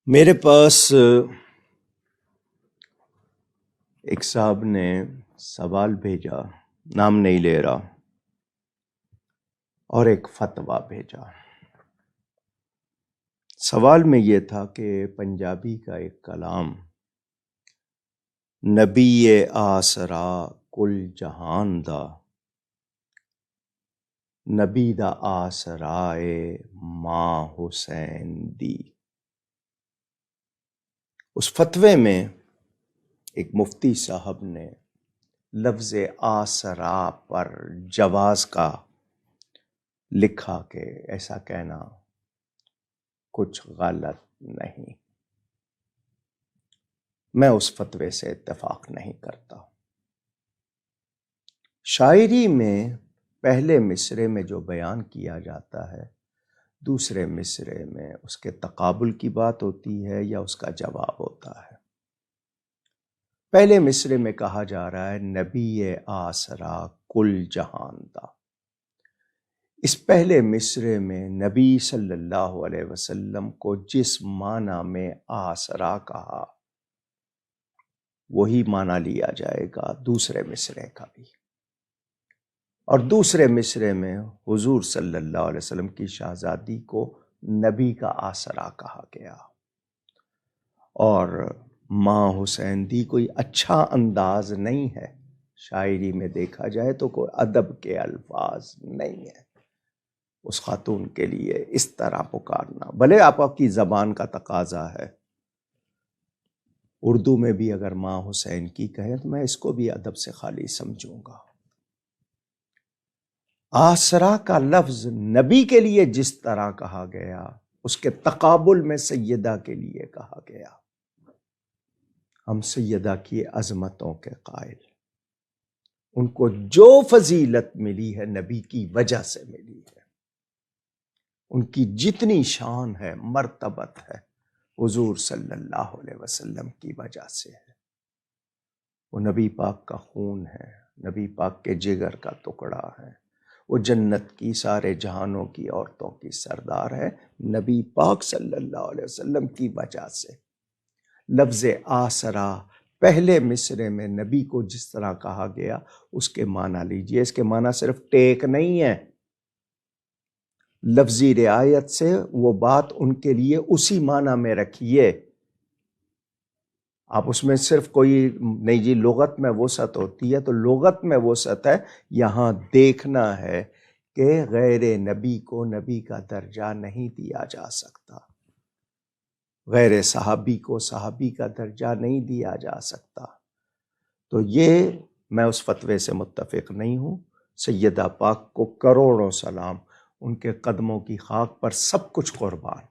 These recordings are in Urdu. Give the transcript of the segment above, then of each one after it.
میرے پاس ایک صاحب نے سوال بھیجا، نام نہیں لے رہا، اور ایک فتویٰ بھیجا۔ سوال میں یہ تھا کہ پنجابی کا ایک کلام، نبی آسرا کل جہان دا، نبی دا آسرائے ماں حسین دی۔ اس فتوے میں ایک مفتی صاحب نے لفظ آسرا پر جواز کا لکھا کہ ایسا کہنا کچھ غلط نہیں۔ میں اس فتوے سے اتفاق نہیں کرتا۔ شاعری میں پہلے مصرعے میں جو بیان کیا جاتا ہے، دوسرے مصرعے میں اس کے تقابل کی بات ہوتی ہے یا اس کا جواب ہوتا ہے۔ پہلے مصرعے میں کہا جا رہا ہے نبی آسرا کل جہان دا۔ اس پہلے مصرعے میں نبی صلی اللہ علیہ وسلم کو جس معنی میں آسرا کہا وہی معنی لیا جائے گا دوسرے مصرعے کا بھی۔ اور دوسرے مصرعے میں حضور صلی اللہ علیہ وسلم کی شہزادی کو نبی کا آسرا کہا گیا، اور ماں حسین دی کوئی اچھا انداز نہیں ہے، شاعری میں دیکھا جائے تو کوئی ادب کے الفاظ نہیں ہے اس خاتون کے لیے اس طرح پکارنا۔ بھلے آپ کی زبان کا تقاضا ہے، اردو میں بھی اگر ماں حسین کی کہیں تو میں اس کو بھی ادب سے خالی سمجھوں گا۔ آسرا کا لفظ نبی کے لیے جس طرح کہا گیا، اس کے تقابل میں سیدہ کے لیے کہا گیا۔ ہم سیدہ کی عظمتوں کے قائل، ان کو جو فضیلت ملی ہے نبی کی وجہ سے ملی ہے، ان کی جتنی شان ہے، مرتبت ہے، حضور صلی اللہ علیہ وسلم کی وجہ سے ہے۔ وہ نبی پاک کا خون ہے، نبی پاک کے جگر کا ٹکڑا ہے، وہ جنت کی سارے جہانوں کی عورتوں کی سردار ہے، نبی پاک صلی اللہ علیہ وسلم کی وجہ سے۔ لفظ آسرا پہلے مصرعے میں نبی کو جس طرح کہا گیا اس کے معنی لیجئے۔ اس کے معنی صرف ٹیک نہیں ہے، لفظی رعایت سے وہ بات ان کے لیے اسی معنی میں رکھیے۔ آپ اس میں صرف کوئی نہیں جی لغت میں وسعت ہوتی ہے تو لغت میں وسعت ہے، یہاں دیکھنا ہے کہ غیر نبی کو نبی کا درجہ نہیں دیا جا سکتا، غیر صحابی کو صحابی کا درجہ نہیں دیا جا سکتا۔ تو یہ میں اس فتوے سے متفق نہیں ہوں۔ سیدہ پاک کو کروڑوں سلام، ان کے قدموں کی خاک پر سب کچھ قربان،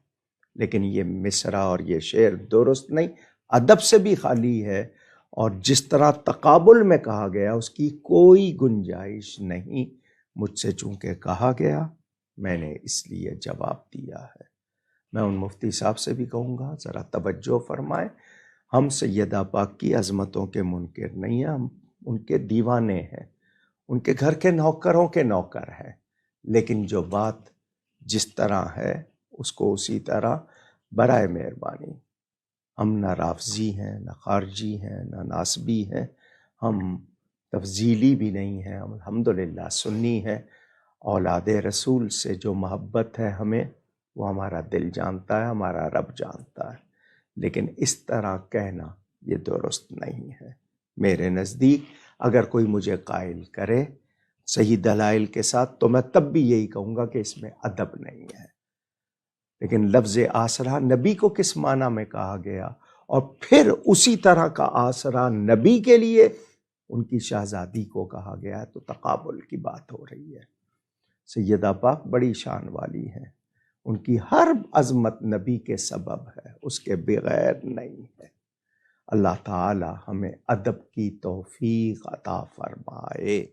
لیکن یہ مصرع اور یہ شعر درست نہیں، ادب سے بھی خالی ہے، اور جس طرح تقابل میں کہا گیا اس کی کوئی گنجائش نہیں۔ مجھ سے چونکہ کہا گیا میں نے اس لیے جواب دیا ہے۔ میں ان مفتی صاحب سے بھی کہوں گا ذرا توجہ فرمائیں، ہم سیدہ پاک کی عظمتوں کے منکر نہیں ہیں، ہم ان کے دیوانے ہیں، ان کے گھر کے نوکروں کے نوکر ہیں، لیکن جو بات جس طرح ہے اس کو اسی طرح برائے مہربانی۔ ہم نہ رافضی ہیں، نہ خارجی ہیں، نہ ناسبی ہیں، ہم تفضیلی بھی نہیں ہیں، ہم الحمدللہ سنی ہیں۔ اولاد رسول سے جو محبت ہے ہمیں، وہ ہمارا دل جانتا ہے، ہمارا رب جانتا ہے، لیکن اس طرح کہنا یہ درست نہیں ہے میرے نزدیک۔ اگر کوئی مجھے قائل کرے صحیح دلائل کے ساتھ تو میں تب بھی یہی کہوں گا کہ اس میں ادب نہیں ہے، لیکن لفظ آسرا نبی کو کس معنی میں کہا گیا، اور پھر اسی طرح کا آسرا نبی کے لیے ان کی شہزادی کو کہا گیا ہے، تو تقابل کی بات ہو رہی ہے۔ سیدہ پاک بڑی شان والی ہیں، ان کی ہر عظمت نبی کے سبب ہے، اس کے بغیر نہیں ہے۔ اللہ تعالی ہمیں ادب کی توفیق عطا فرمائے۔